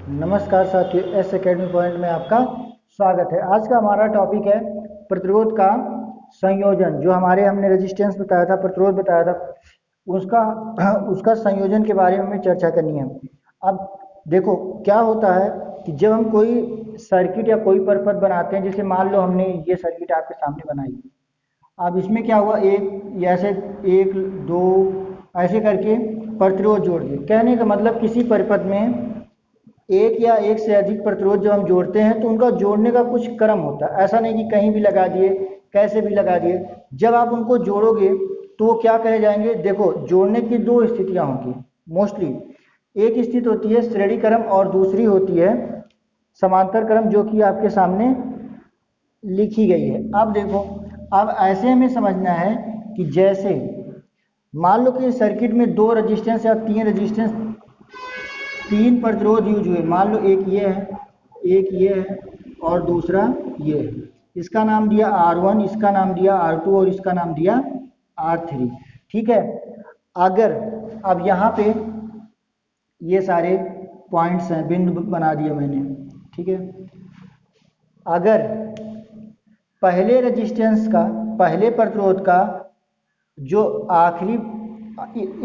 नमस्कार साथियों, S academy point में आपका स्वागत है। आज का हमारा टॉपिक है प्रतिरोध का संयोजन। जो हमने रेजिस्टेंस बताया था, प्रतिरोध बताया था, उसका उसका संयोजन के बारे में हमें चर्चा करनी है। अब देखो क्या होता है कि जब हम कोई सर्किट या कोई परिपथ बनाते हैं, जैसे मान लो हमने ये सर्किट आपके सामने बनाई। अब इसमें क्या हुआ, एक ऐसे एक दो ऐसे करके प्रतिरोध जोड़ दिए। कहने का मतलब किसी परिपथ में एक या एक से अधिक प्रतिरोध जब हम जोड़ते हैं तो उनका जोड़ने का कुछ क्रम होता है। ऐसा नहीं कि कहीं भी लगा दिए, कैसे भी लगा दिए। जब आप उनको जोड़ोगे तो वो क्या कहे जाएंगे। देखो, जोड़ने की दो स्थितियां होंगी मोस्टली। एक स्थिति होती है श्रेणी क्रम और दूसरी होती है समांतर क्रम, जो कि आपके सामने लिखी गई है। अब देखो, अब ऐसे हमें समझना है कि जैसे मान लो कि सर्किट में दो रेजिस्टेंस या तीन प्रतिरोध यूज हुए। मान लो एक ये है, एक ये है और दूसरा ये है। इसका नाम दिया R1, इसका नाम दिया R2 और इसका नाम दिया R3। ठीक है। अगर अब यहाँ पे ये सारे पॉइंट्स हैं, बिंदु बना दिए मैंने। ठीक है। अगर पहले रेजिस्टेंस का, पहले प्रतिरोध का जो आखिरी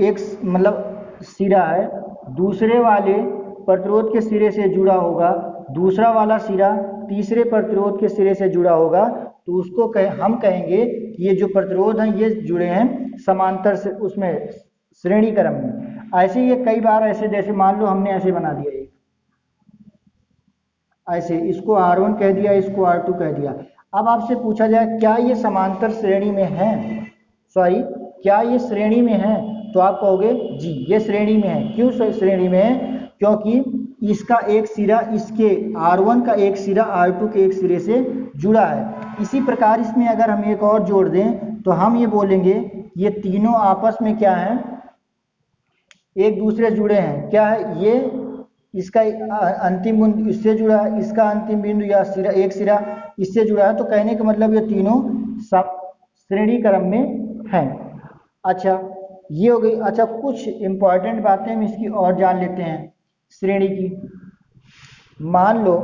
एक मतलब सिरा है, दूसरे वाले प्रतिरोध के सिरे से जुड़ा होगा, दूसरा वाला सिरा तीसरे प्रतिरोध के सिरे से जुड़ा होगा, तो उसको हम कहेंगे कि ये जो प्रतिरोध हैं ये जुड़े हैं समांतर से, उसमें श्रेणी क्रम में। ऐसे ये कई बार ऐसे, जैसे मान लो हमने ऐसे बना दिया, एक ऐसे, इसको R1 कह दिया, इसको R2 कह दिया। अब आपसे पूछा जाए क्या ये समांतर श्रेणी में है, सॉरी क्या ये श्रेणी में है, तो आप कहोगे जी ये श्रेणी में है। क्यों श्रेणी में है? क्योंकि इसका एक सिरा इसके R1 का एक सिरा R2 के एक सिरे से जुड़ा है। इसी प्रकार इसमें अगर हम एक और जोड़ दें तो हम ये बोलेंगे ये तीनों आपस में क्या है, एक दूसरे जुड़े हैं। क्या है ये, इसका अंतिम बिंदु इससे जुड़ा है, इसका अंतिम बिंदु या सिरा, एक सिरा इससे जुड़ा है। तो कहने का मतलब ये तीनों श्रेणी क्रम में हैं। अच्छा, ये हो गई। अच्छा, कुछ इंपॉर्टेंट बातें हम इसकी और जान लेते हैं श्रेणी की। मान लो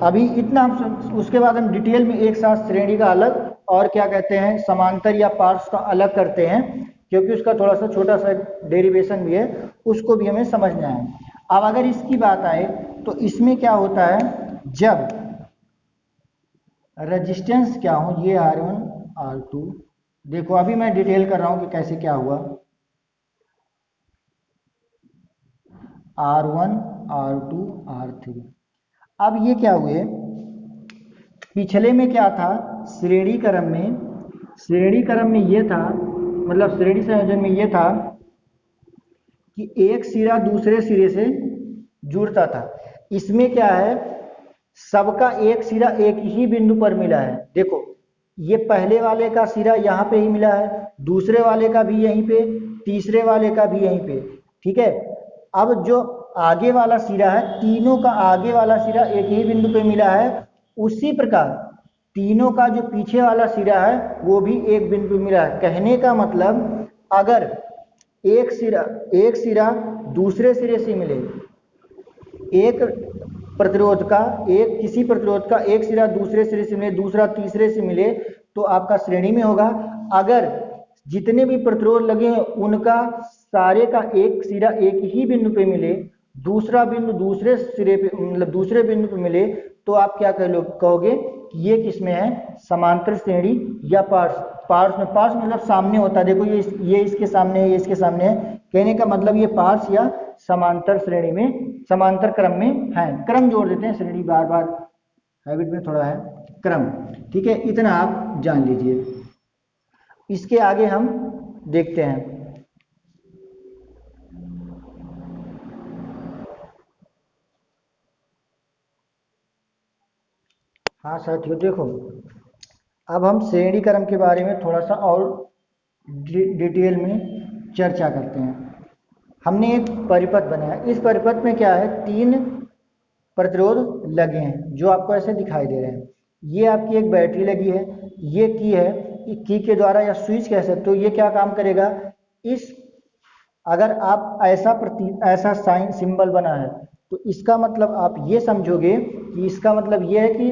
अभी इतना हम, उसके बाद हम डिटेल में एक साथ श्रेणी का अलग और क्या कहते हैं समांतर या पार्श्व का अलग करते हैं, क्योंकि उसका थोड़ा सा छोटा सा डेरिवेशन भी है, उसको भी हमें समझना है। अब अगर इसकी बात आए तो इसमें क्या होता है, जब रेजिस्टेंस क्या हो, ये R1 R2, देखो अभी मैं डिटेल कर रहा हूं कि कैसे क्या हुआ। R1 R2 R3। अब ये क्या हुए, पिछले में क्या था, श्रेणी क्रम में ये था, मतलब श्रेणी संयोजन में ये था कि एक सिरा दूसरे सिरे से जुड़ता था। इसमें क्या है, सबका एक सिरा एक ही बिंदु पर मिला है। देखो ये पहले वाले का सिरा यहाँ पे ही मिला है, दूसरे वाले का भी यहीं पे, तीसरे वाले का भी यहीं पे। ठीक है। अब जो आगे वाला सिरा है, तीनों का आगे वाला सिरा एक ही बिंदु पे मिला है। उसी प्रकार तीनों का जो पीछे वाला सिरा है वो भी एक बिंदु पे मिला है। कहने का मतलब अगर एक सिरा दूसरे सिरे से मिले, एक प्रतिरोध का, एक किसी प्रतिरोध का एक सिरा दूसरे सिरे से मिले, दूसरा तीसरे से मिले, तो आपका श्रेणी में होगा। अगर जितने भी प्रतिरोध लगे हैं उनका सारे का एक सिरा एक ही बिंदु पे मिले, दूसरा बिंदु दूसरे सिरे पे, मतलब दूसरे बिंदु पे मिले, तो आप क्या कहोगे कि ये किसमें है, समांतर श्रेणी या पार्श्व में। पार्श्व मतलब सामने होता है। देखो ये इसके सामने है, ये इसके सामने है। कहने का मतलब ये पार्श्व या समांतर श्रेणी में, समांतर क्रम में है। क्रम जोड़ देते हैं, श्रेणी बार बार हैबिट में थोड़ा है क्रम। ठीक है, इतना आप जान लीजिए। इसके आगे हम देखते हैं। हाँ साथियों, देखो अब हम श्रेणी क्रम के बारे में थोड़ा सा और डिटेल में चर्चा करते हैं। हमने एक परिपथ बनाया, इस परिपथ में क्या है, तीन प्रतिरोध लगे हैं जो आपको ऐसे दिखाई दे रहे हैं। ये आपकी एक बैटरी लगी है, ये की है, की के द्वारा या स्विच कह सकते हो, ये क्या काम करेगा, इस अगर आप ऐसा साइन सिंबल बना है तो इसका मतलब आप ये समझोगे कि इसका मतलब ये है कि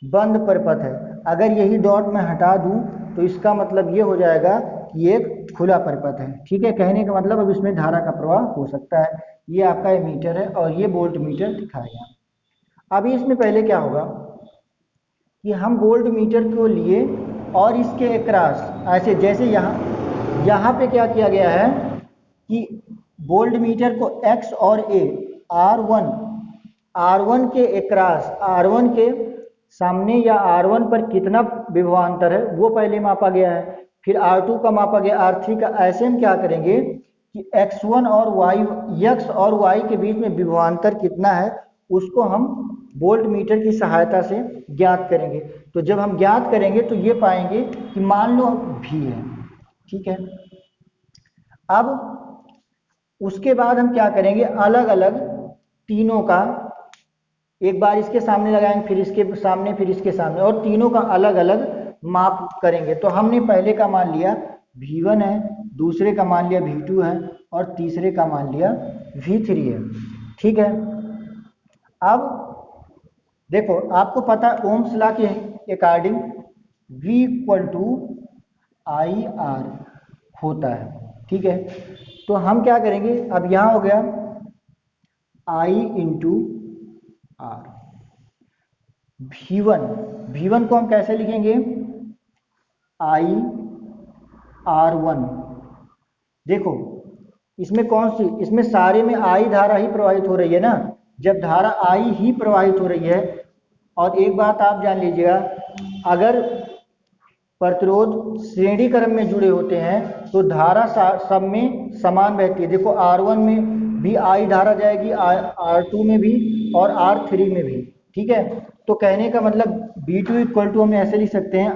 बंद परिपथ है। अगर यही डॉट मैं हटा दूं तो इसका मतलब ये हो जाएगा कि एक खुला परिपथ है। ठीक है, कहने का मतलब अब इसमें धारा का प्रवाह हो सकता है। ये आपका एमीटर है और ये वोल्ट मीटर दिखाया गया। अभी इसमें पहले क्या होगा कि हम वोल्ट मीटर को लिए और इसके अक्रॉस ऐसे, जैसे यहाँ पे क्या किया गया है कि वोल्ट मीटर को x और a R1 के अक्रॉस, R1 के सामने या R1 पर कितना विभवांतर है वो पहले मापा गया है, फिर R2 का मापा गया, R3 का। ऐसे हम क्या करेंगे कि x1 और x और y के बीच में विभवांतर कितना है उसको हम वोल्ट मीटर की सहायता से ज्ञात करेंगे। तो जब हम ज्ञात करेंगे तो ये पाएंगे कि मान लो V है। ठीक है, अब उसके बाद हम क्या करेंगे, अलग अलग तीनों का एक बार इसके सामने लगाएंगे, फिर इसके सामने, फिर इसके सामने, और तीनों का अलग अलग माप करेंगे। तो हमने पहले का मान लिया V1 है, दूसरे का मान लिया V2 है और तीसरे का मान लिया V3 है। ठीक है, अब देखो आपको पता है ओम्स लॉ के according V equal to IR होता है। ठीक है, तो हम क्या करेंगे, अब यहाँ हो गया I इंटू R। V1 को हम कैसे लिखेंगे, IR1। देखो इसमें कौन सी, इसमें सारे में I धारा ही प्रवाहित हो रही है ना। जब धारा I ही प्रवाहित हो रही है, और एक बात आप जान लीजिएगा, अगर प्रतिरोध श्रेणी क्रम में जुड़े होते हैं तो धारा सब में समान बहती है। देखो R1 में भी I धारा जाएगी, R2 में भी और R3 में भी। ठीक है, तो कहने का मतलब V2 इक्वल टू हम ऐसे लिख सकते हैं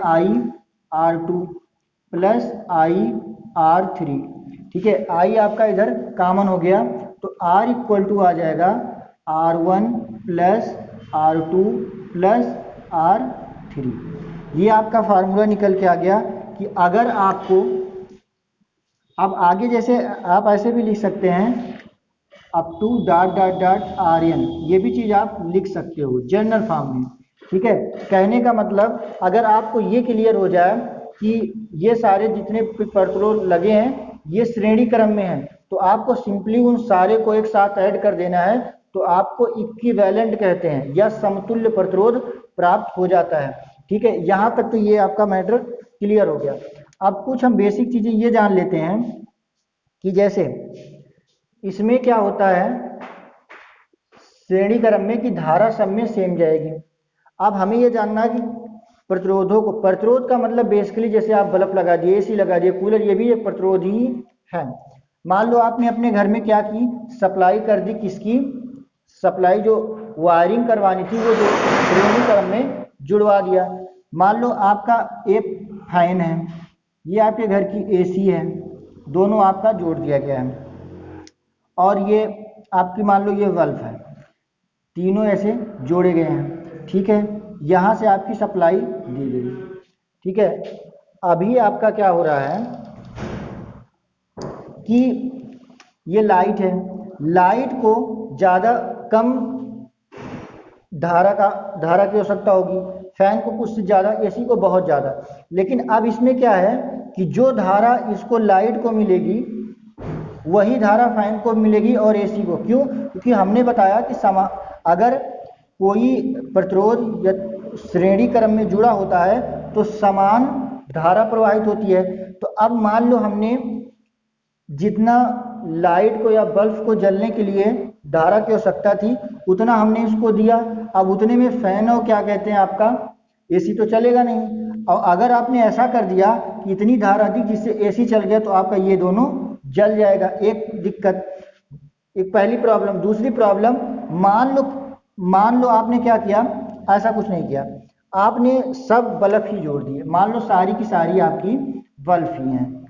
IR2 प्लस IR3। ठीक है, I आपका इधर कॉमन हो गया तो R इक्वल टू आ जाएगा R1 plus R2 plus R3। ये आपका फार्मूला निकल के आ गया कि अगर आपको, अब आगे जैसे आप ऐसे भी लिख सकते हैं up to dot dot dot RN, ये भी चीज़ आप लिख सकते हो जनरल फॉर्म में। ठीक है, कहने का मतलब अगर आपको ये क्लियर हो जाए कि ये सारे जितने प्रतिरोध लगे हैं ये श्रेणी क्रम में हैं, तो आपको सिंपली उन सारे को एक साथ ऐड कर देना है, तो आपको इक्विवेलेंट कहते हैं या समतुल्य प्रतिरोध प्राप्त हो जाता है। ठीक है, यहाँ तक तो ये आपका मैटर क्लियर हो गया। अब कुछ हम बेसिक चीजें ये जान लेते हैं कि जैसे इसमें क्या होता है श्रेणी क्रम में कि धारा सब में सेम जाएगी। अब हमें ये जानना है कि प्रतिरोधों को, प्रतिरोध का मतलब बेसिकली जैसे आप बल्ब लगा दिए, एसी लगा दिए, कूलर, ये भी एक प्रतिरोध ही है। मान लो आपने अपने घर में क्या की, सप्लाई कर दी, किसकी सप्लाई, जो वायरिंग करवानी थी वो जो श्रेणी क्रम में जुड़वा दिया। मान लो आपका एक फैन है, ये आपके घर की एसी है, दोनों आपका जोड़ दिया गया है, और ये आपकी मान लो ये बल्ब है, तीनों ऐसे जोड़े गए हैं। ठीक है, यहाँ से आपकी सप्लाई दी गई। ठीक है, अभी आपका क्या हो रहा है कि ये लाइट है, लाइट को ज़्यादा कम धारा की आवश्यकता होगी, फैन को कुछ ज़्यादा, एसी को बहुत ज़्यादा। लेकिन अब इसमें क्या है कि जो धारा इसको लाइट को मिलेगी वही धारा फैन को मिलेगी और एसी को। क्यों? क्योंकि हमने बताया कि अगर कोई प्रतिरोध या श्रेणी क्रम में जुड़ा होता है तो समान धारा प्रवाहित होती है। तो अब मान लो हमने जितना लाइट को या बल्ब को जलने के लिए धारा की आवश्यकता थी उतना हमने इसको दिया, अब उतने में फैन और क्या कहते हैं आपका एसी तो चलेगा नहीं। और अगर आपने ऐसा कर दिया कि इतनी धारा दी जिससे एसी चल गया तो आपका ये दोनों जल जाएगा। एक दिक्कत, एक पहली प्रॉब्लम। दूसरी प्रॉब्लम, मान लो आपने क्या किया, ऐसा कुछ नहीं किया, आपने सब बल्ब ही जोड़ दिए। मान लो सारी की सारी आपकी बल्ब ही हैं,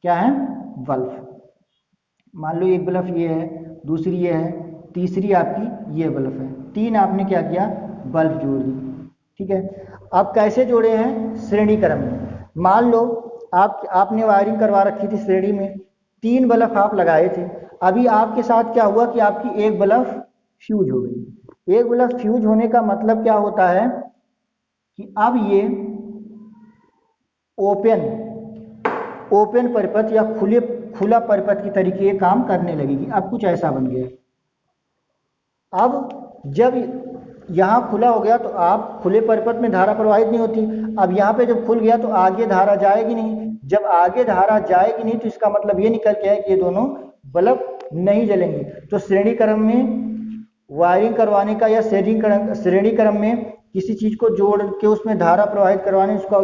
क्या है, बल्ब। मान लो एक बल्ब ये है, दूसरी ये है, तीसरी आपकी ये बल्ब है, तीन आपने क्या किया, बल्ब जोड़ दी। ठीक है, अब कैसे जोड़े हैं, श्रेणी क्रम में। मान लो आपने वायरिंग करवा रखी थी श्रेणी में, 3 बल्ब आप लगाए थे, अभी आपके साथ क्या हुआ कि आपकी एक बल्ब फ्यूज हो गई। एक बल्ब फ्यूज होने का मतलब क्या होता है कि अब ये ओपन ओपन परिपथ या खुला परिपथ की तरीके काम करने लगेगी। अब कुछ ऐसा बन गया। अब जब यहाँ खुला हो गया तो आप खुले परिपथ में धारा प्रवाहित नहीं होती। अब यहाँ पे जब खुल गया तो आगे धारा जाएगी नहीं। जब आगे धारा जाएगी नहीं तो इसका मतलब ये निकल के है कि ये दोनों बल्ब नहीं जलेंगे। तो श्रेणी क्रम में वायरिंग करवाने का या श्रेणी क्रम में किसी चीज को जोड़ के उसमें धारा प्रवाहित करवाने उसका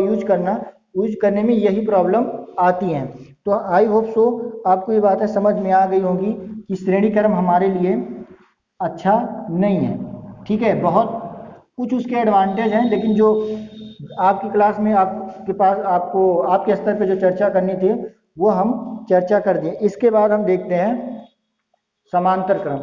यूज करने में यही प्रॉब्लम आती हैं। तो आई होप सो आपको ये बातें समझ में आ गई होंगी कि श्रेणी क्रम हमारे लिए अच्छा नहीं है। ठीक है, बहुत कुछ उसके एडवांटेज हैं, लेकिन जो आपकी क्लास में आपके पास आपके स्तर पे जो चर्चा करनी थी वो हम चर्चा कर दिए। इसके बाद हम देखते हैं समांतर क्रम।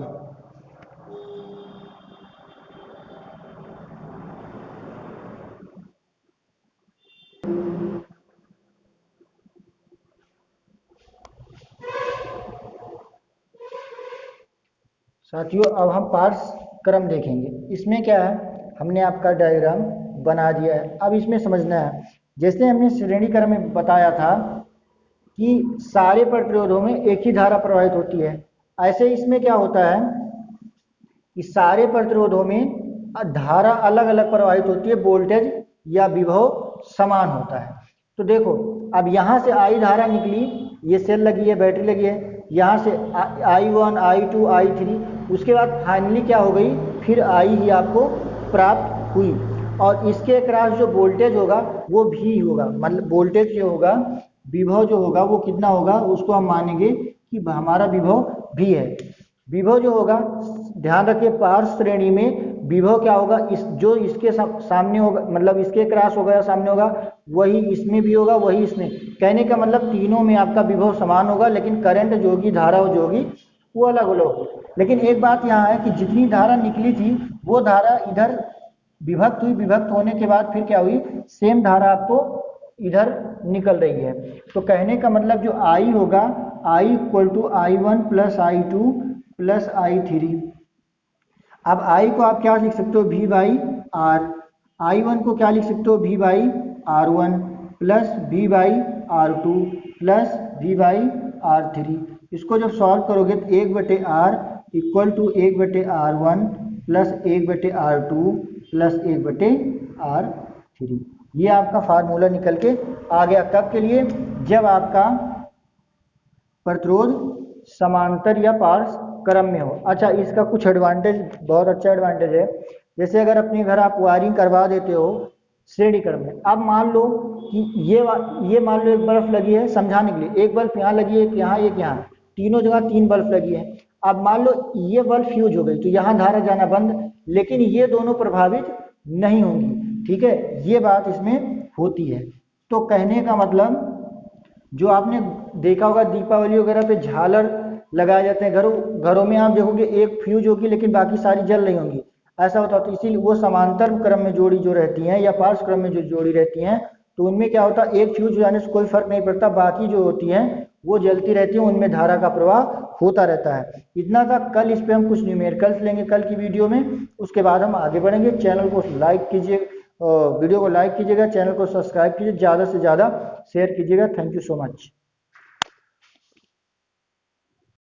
साथियों, अब हम पार्श्व क्रम देखेंगे। इसमें क्या है, हमने आपका डायग्राम बना दिया है। अब इसमें समझना है, जैसे हमने श्रेणी क्रम में बताया था कि सारे प्रतिरोधों में एक ही धारा प्रवाहित होती है, ऐसे इसमें क्या होता है कि सारे प्रतिरोधों में धारा अलग अलग प्रवाहित होती है, वोल्टेज या विभव समान होता है। तो देखो, अब यहाँ से आई धारा निकली, ये सेल लगी है, बैटरी लगी है, यहाँ से I1 I2 I3, उसके बाद फाइनली क्या हो गई, फिर आई ही आपको प्राप्त हुई। और इसके अक्रॉस जो वोल्टेज होगा वो भी होगा, मतलब वोल्टेज जो होगा, विभव जो होगा वो कितना होगा, उसको हम मानेंगे कि हमारा विभव भी है। विभव जो होगा, ध्यान रखिए पार्श्व श्रेणी में विभव क्या होगा, जो इसके सामने होगा, मतलब इसके क्रॉस होगा या सामने होगा, वही इसमें भी होगा, वही इसमें। कहने का मतलब तीनों में आपका विभव समान होगा, लेकिन करंट जो होगी, धारा जो होगी वो अलग अलग होगी। लेकिन एक बात यहाँ है कि जितनी धारा निकली थी वो धारा इधर विभक्त हुई, विभक्त होने के बाद फिर क्या हुई, सेम धारा आपको इधर निकल रही है। तो कहने का मतलब जो आई होगा, I = I1 + I2 + I3। अब I को आप क्या लिख सकते हो, V/R। I1 को क्या लिख सकते हो, V/R1 + V/R2 + V/R3। इसको जब सॉल्व करोगे तो 1/R = 1/R1 + 1/R2 + 1/R3। ये आपका फार्मूला निकल के आ गया। कब के लिए, जब आपका प्रतिरोध समांतर या पार्श्व क्रम में हो। अच्छा, इसका कुछ एडवांटेज, बहुत अच्छा एडवांटेज है। जैसे अगर अपने घर आप वायरिंग करवा देते हो श्रेणी क्रम में, अब मान लो कि ये मान लो एक बल्ब लगी है, समझाने के लिए, एक बल्ब यहाँ लगी है, एक यहाँ, एक यहाँ, तीनों जगह 3 बल्ब लगी है। अब मान लो ये बल्ब फ्यूज हो गई तो यहाँ धारा जाना बंद, लेकिन ये दोनों प्रभावित नहीं होंगी। ठीक है, ये बात इसमें होती है। तो कहने का मतलब, जो आपने देखा होगा दीपावली वगैरह पे झालर लगाए जाते हैं घरों में, आप देखोगे एक फ्यूज होगी लेकिन बाकी सारी जल रही होंगी, ऐसा होता है। तो इसीलिए वो समांतर क्रम में जोड़ी जो रहती हैं या पार्श्व क्रम में जो जोड़ी रहती हैं, तो उनमें क्या होता है, एक फ्यूज जाने से कोई फर्क नहीं पड़ता, बाकी जो होती हैं वो जलती रहती हैं, उनमें धारा का प्रवाह होता रहता है। इतना था। कल इस पे हम कुछ न्यूमेरिकल्स लेंगे कल की वीडियो में, उसके बाद हम आगे बढ़ेंगे। चैनल को लाइक कीजिए, वीडियो को लाइक कीजिएगा, चैनल को सब्सक्राइब कीजिए, ज़्यादा से ज़्यादा शेयर कीजिएगा। Thank you so much.